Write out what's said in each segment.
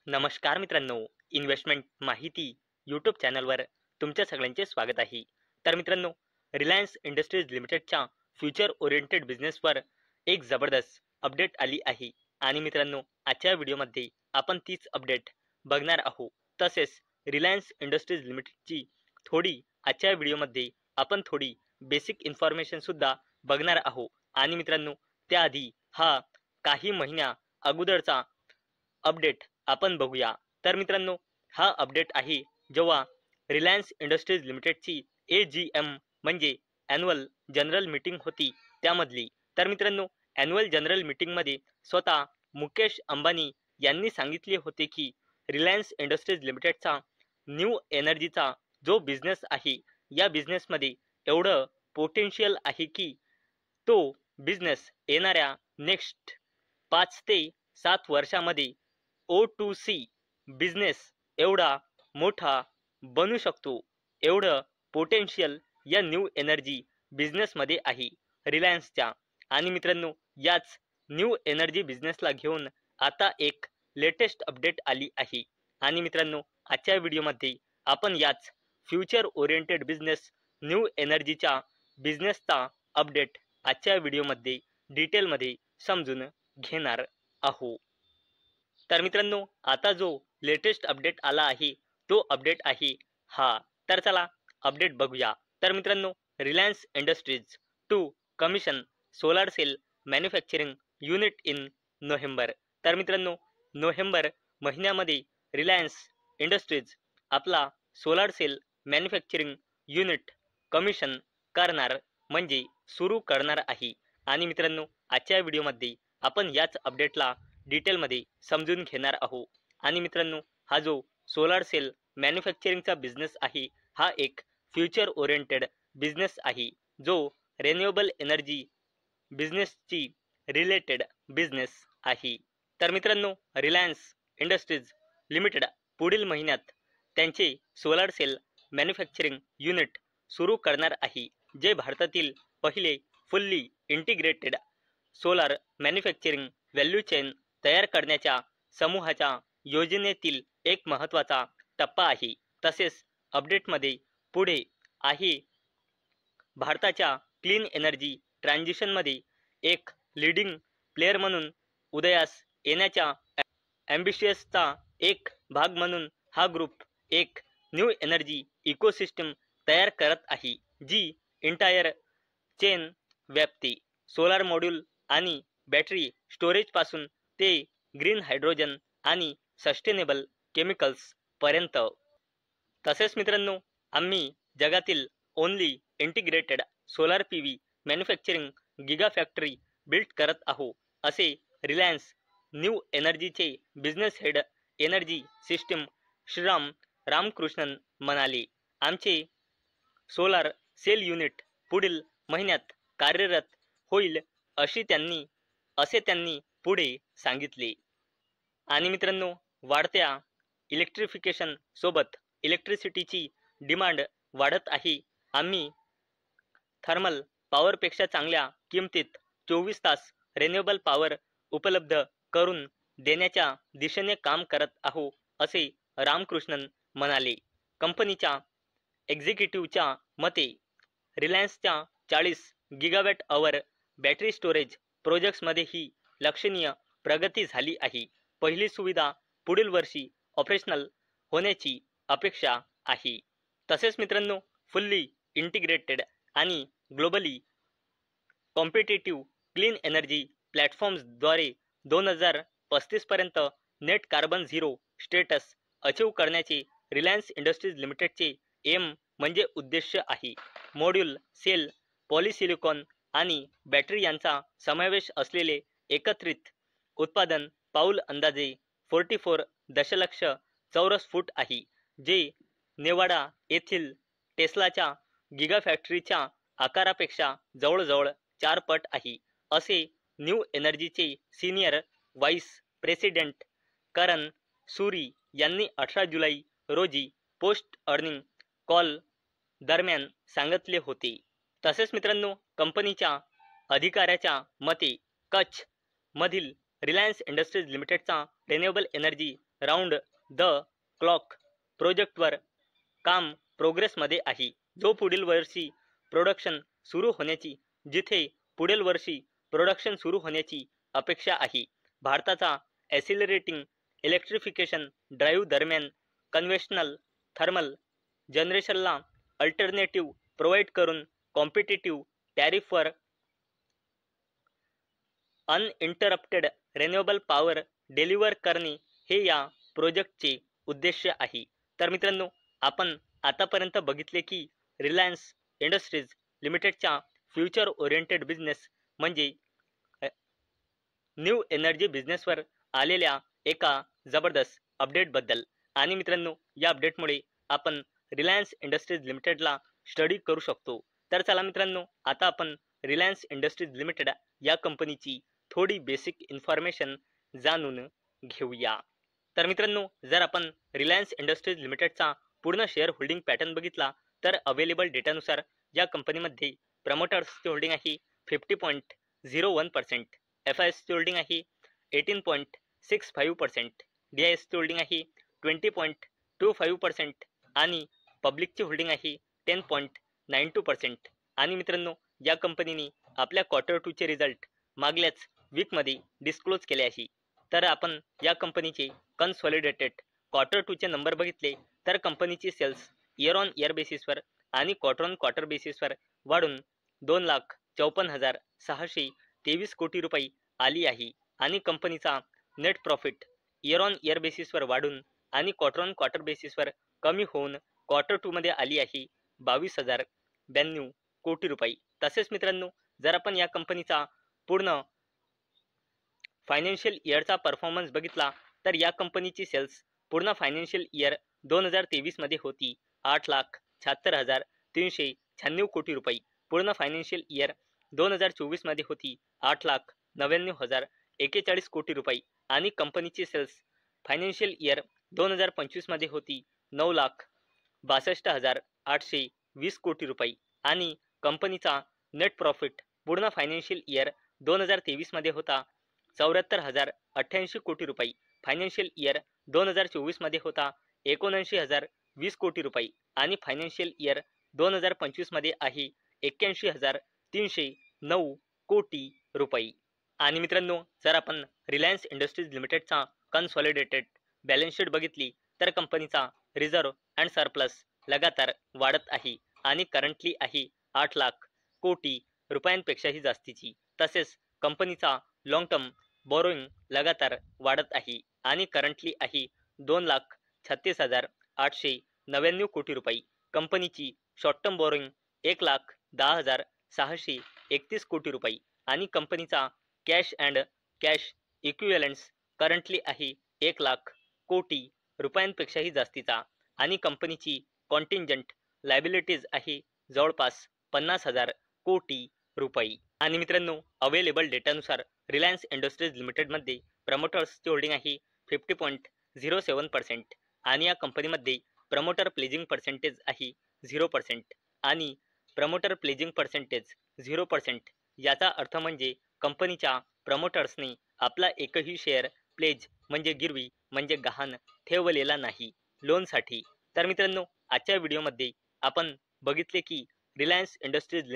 नमस्कार मित्रांनो, इन्व्हेस्टमेंट माहिती यूट्यूब चॅनलवर तुमच्या सगळ्यांचे स्वागत आहे. तर मित्रांनो, रिलायन्स इंडस्ट्रीज लिमिटेडच्या फ्युचर ओरिएंटेड बिझनेसवर एक जबरदस्त अपडेट आली आहे आणि मित्रांनो, आजच्या व्हिडिओमध्ये आपण तीच अपडेट बघणार आहोत. तसेच रिलायन्स इंडस्ट्रीज लिमिटेडची आजच्या व्हिडिओमध्ये आपण थोडी बेसिक इन्फॉर्मेशन सुद्धा बघणार आहोत आणि मित्रांनो, त्याआधी हा काही महिन्या अगोदरचा अपडेट आपण बघूया. तर मित्रांनो, हा अपडेट आहे जेव्हा रिलायन्स इंडस्ट्रीज लिमिटेडची AGM म्हणजे ॲन्युअल जनरल मीटिंग होती त्यामधली. तर मित्रांनो, ॲन्युअल जनरल मीटिंगमध्ये स्वतः मुकेश अंबानी यांनी सांगितले होते की रिलायन्स इंडस्ट्रीज लिमिटेडचा न्यू एनर्जीचा जो बिझनेस आहे, या बिझनेसमध्ये एवढं पोटेन्शियल आहे की तो बिझनेस येणाऱ्या नेक्स्ट 5 ते 7 वर्षामध्ये O2C बिझनेस एवढा मोठा बनू शकतो. एवढं पोटेन्शियल या न्यू एनर्जी बिझनेसमध्ये आहे रिलायन्सच्या. आणि मित्रांनो, याच न्यू एनर्जी बिझनेसला घेऊन आता एक लेटेस्ट अपडेट आली आहे. आणि मित्रांनो, आजच्या व्हिडिओमध्ये आपण याच फ्युचर ओरिएंटेड बिझनेस न्यू एनर्जीच्या बिझनेसचा अपडेट आजच्या व्हिडिओमध्ये डिटेलमध्ये समजून घेणार आहोत. तर मित्रांनो, आता जो लेटेस्ट अपडेट आला आहे तो अपडेट आहे हा. तर चला अपडेट बघूया. तर मित्रांनो, Reliance Industries to commission solar cell manufacturing unit in November. तर मित्रांनो, नोव्हेंबर महिन्यामध्ये रिलायन्स इंडस्ट्रीज आपला solar cell manufacturing unit commission करणार म्हणजे सुरू करणार आहे. आणि मित्रांनो, आजच्या व्हिडिओमध्ये आपण याच अपडेटला डिटेलमध्ये समजून घेणार आहोत. आणि मित्रांनो, हा जो सोलार सेल मॅन्युफॅक्चरिंगचा बिझनेस आहे, हा एक फ्युचर ओरिएंटेड बिझनेस आहे जो रिन्युएबल एनर्जी बिझनेसची रिलेटेड बिझनेस आहे. तर मित्रांनो, रिलायन्स इंडस्ट्रीज लिमिटेड पुढील महिन्यात त्यांचे सोलार सेल मॅन्युफॅक्चरिंग युनिट सुरू करणार आहे, जे भारतातील पहिले fully integrated solar manufacturing value chain तयार करण्याच्या समूहाच्या योजनेतील एक महत्त्वाचा टप्पा आहे. तसेच अपडेटमध्ये पुढे आहे भारताच्या क्लीन एनर्जी ट्रान्झिशनमध्ये एक लीडिंग प्लेयर म्हणून उदयास येण्याच्या ॲम्बिशियसचा एक भाग म्हणून हा ग्रुप एक न्यू एनर्जी इकोसिस्टम तयार करत आहे, जी इंटायर चेन व्याप्ती सोलार मॉड्यूल आणि बॅटरी स्टोरेजपासून ते ग्रीन हायड्रोजन आणि सस्टेनेबल केमिकल्स पर्यंत. तसेच मित्रांनो, आम्ही जगातील only integrated solar PV manufacturing giga factory build करत आहोत, असे रिलायन्स न्यू एनर्जीचे business head energy system Shriram Ramakrishnan म्हणाले. आमचे सोलार सेल युनिट पुढील महिन्यात कार्यरत होईल असे त्यांनी पुढे सांगितले. आणि मित्रांनो, वाढत्या इलेक्ट्रिफिकेशन सोबत इलेक्ट्रिसिटीची डिमांड वाढत आहे. आम्ही थर्मल पॉवरपेक्षा चांगल्या किमतीत 24 तास रिन्युएबल पॉवर उपलब्ध करून देण्याच्या दिशेने काम करत आहोत, असे रामकृष्णन म्हणाले. कंपनीच्या एक्झिक्युटिव्हच्या मते रिलायन्सच्या 40 गिगावॅट अवर बॅटरी स्टोरेज प्रोजेक्ट्समध्येही लक्षणीय प्रगती झाली आहे. पहिली सुविधा पुढील वर्षी ऑपरेशनल होण्याची अपेक्षा आहे. तसेच मित्रांनो, फुल्ली इंटिग्रेटेड आणि ग्लोबली कॉम्पिटिटिव्ह क्लीन एनर्जी प्लॅटफॉर्म्सद्वारे 2035 पर्यंत net carbon zero status achieve करण्याचे रिलायन्स इंडस्ट्रीज लिमिटेडचे एम म्हणजे उद्देश आहे. मॉड्यूल, सेल, पॉलिसिलिकॉन आणि बॅटरी यांचा समावेश असलेले एकत्रित उत्पादन पाऊल अंदाजे 44 दशलक्ष चौरस फूट आहे, जे नेवाडा येथील टेस्लाच्या गिगा फॅक्टरीच्या आकारापेक्षा जवळजवळ 4 पट आहे, असे न्यू एनर्जीचे सिनियर व्हाईस प्रेसिडेंट करण सुरी यांनी 18 जुलै रोजी पोस्ट अर्निंग कॉल दरम्यान सांगितले होते. तसेच मित्रांनो, कंपनीच्या अधिकाऱ्याच्या मते कच्छ मधील रिलायन्स इंडस्ट्रीज लिमिटेडचा renewable energy round the clock प्रोजेक्टवर काम प्रोग्रेसमध्ये आहे, जो पुढील वर्षी प्रोडक्शन सुरू होण्याची जिथे पुढील वर्षी प्रोडक्शन सुरू होण्याची अपेक्षा आहे. भारताचा ॲसिलरेटिंग इलेक्ट्रिफिकेशन ड्राईव्ह दरम्यान कन्व्हेन्शनल थर्मल जनरेशनला अल्टरनेटिव्ह प्रोव्हाइड करून कॉम्पिटिटिव्ह टॅरिफवर अनइंटरप्टेड रिन्युएबल पॉवर डिलिव्हर करणे हे या प्रोजेक्टचे उद्देश आहे. तर मित्रांनो, आपण आतापर्यंत बघितले की रिलायन्स इंडस्ट्रीज लिमिटेडच्या फ्युचर ओरिएंटेड बिझनेस म्हणजे न्यू एनर्जी बिझनेसवर आलेल्या एका जबरदस्त अपडेटबद्दल. आणि मित्रांनो, या अपडेटमुळे आपण रिलायन्स इंडस्ट्रीज लिमिटेडला स्टडी करू शकतो. तर चला मित्रांनो, आता आपण रिलायन्स इंडस्ट्रीज लिमिटेड या कंपनीची थोडी बेसिक इन्फॉर्मेशन जाणून घेऊया. तर मित्रांनो, जर आपण रिलायन्स इंडस्ट्रीज लिमिटेडचा पूर्ण शेअर होल्डिंग पॅटर्न बघितला तर अवेलेबल डेटानुसार या कंपनीमध्ये प्रमोटर्सची होल्डिंग आहे 50.01%, FISची होल्डिंग आहे 18.65%, DISची होल्डिंग आहे 20.25% आणि पब्लिकची होल्डिंग आहे 10.92%. आणि मित्रांनो, या कंपनीने आपल्या Q2चे रिझल्ट मागल्याच वीकमध्ये डिस्क्लोज केले आहे. तर आपण या कंपनीचे कन्सॉलिडेटेड Q2चे नंबर बघितले तर कंपनीची सेल्स इयर ऑन इयर बेसिसवर आणि क्वार्टर ऑन क्वार्टर बेसिसवर वाढून 2,54,623 कोटी रुपये आली आहे. आणि कंपनीचा net profit year on year बेसिसवर वाढून आणि क्वार्टर ऑन क्वार्टर बेसिसवर कमी होऊन Q2 मध्ये आली आहे 22,092 कोटी रुपये. तसेच मित्रांनो, जर आपण या कंपनीचा पूर्ण फायनान्शियल इयरचा परफॉर्मन्स बघितला तर या कंपनीची सेल्स पूर्ण फायनान्शियल इयर 2023 मध्ये होती 8,76,396 कोटी रुपये. पूर्ण फायनान्शियल इयर 2024 मध्ये होती 8,99,041 कोटी रुपये. आणि कंपनीची सेल्स फायनान्शियल इयर 2025 मध्ये होती 9,62,820 कोटी रुपये. आणि कंपनीचा नेट प्रॉफिट पूर्ण फायनान्शियल इयर 2023 मध्ये होता 74,088 कोटी रुपये. फायनान्शियल इयर 2024 मध्ये होता 79,020 कोटी रुपये. आणि फायनान्शियल इयर 2025 मध्ये आहे 81,309 कोटी रुपये. आणि मित्रांनो, जर आपण रिलायन्स इंडस्ट्रीज लिमिटेडचा कन्सॉलिडेटेड बॅलन्स शीट बघितली तर कंपनीचा रिझर्व अँड सरप्लस लगातार वाढत आहे आणि करंटली आहे 8 लाख कोटी रुपयांपेक्षाही जास्तीची. तसेच कंपनीचा लॉंग टर्म बॉरोइंग लगातार वाढत आहे आणि करंटली आहे 2,36,899 कोटी रुपये. कंपनीची शॉर्ट टर्म बॉरोइंग 1,10,631 कोटी रुपये. आणि कंपनीचा कॅश अँड कॅश इक्विव्हॅलंट्स करंटली आहे 1 लाख कोटी रुपयांपेक्षाही जास्तीचा. आणि कंपनीची कॉन्टिंजंट लायबिलिटीज आहे जवळपास 50,000 कोटी रुपये. आणि मित्रांनो, अवेलेबल डेटानुसार रिलायन्स इंडस्ट्रीज लिमिटेडमध्ये प्रमोटर्सची होल्डिंग आहे 50.07% आणि या कंपनीमध्ये प्रमोटर प्लेजिंग पर्सेंटेज आहे 0% आणि प्रमोटर प्लेजिंग पर्सेंटेज 0%. याचा अर्थ म्हणजे कंपनीच्या प्रमोटर्सने आपला एकही शेअर प्लेज म्हणजे गिरवी म्हणजे गहाण ठेवलेला नाही लोनसाठी. तर मित्रांनो, आजच्या व्हिडिओमध्ये आपण बघितले की रिलायन्स इंडस्ट्रीज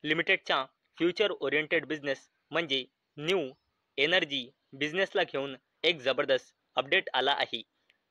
लिमिटेडच्या फ्युचर ओरिएंटेड बिझनेस म्हणजे न्यू एनर्जी बिझनेसला घेऊन एक जबरदस्त अपडेट आला आहे.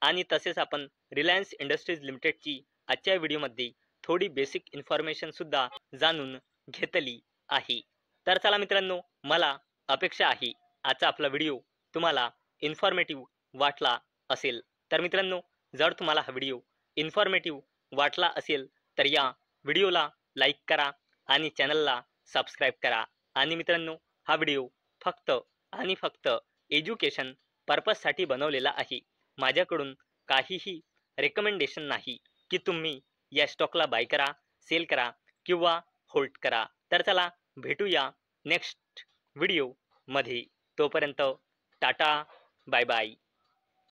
आणि तसेच आपण रिलायन्स इंडस्ट्रीज लिमिटेडची आजच्या व्हिडिओमध्ये थोडी बेसिक इन्फॉर्मेशन सुद्धा जाणून घेतली आहे. तर चला मित्रांनो, मला अपेक्षा आहे आजचा आपला व्हिडिओ तुम्हाला इन्फॉर्मेटिव्ह वाटला असेल. तर मित्रांनो, जर तुम्हाला हा व्हिडिओ इन्फॉर्मेटिव्ह वाटला असेल तर या व्हिडिओला लाईक करा आणि चॅनलला सबस्क्राईब करा. आणि मित्रांनो, हा व्हिडिओ फक्त आणि फक्त एज्युकेशन पर्पजसाठी बनवलेला आहे. माझ्याकडून काहीही रेकमेंडेशन नाही की तुम्ही या स्टॉकला बाय करा, सेल करा किंवा होल्ड करा. तर चला भेटूया नेक्स्ट व्हिडिओमध्ये. तोपर्यंत टाटा, बाय बाय.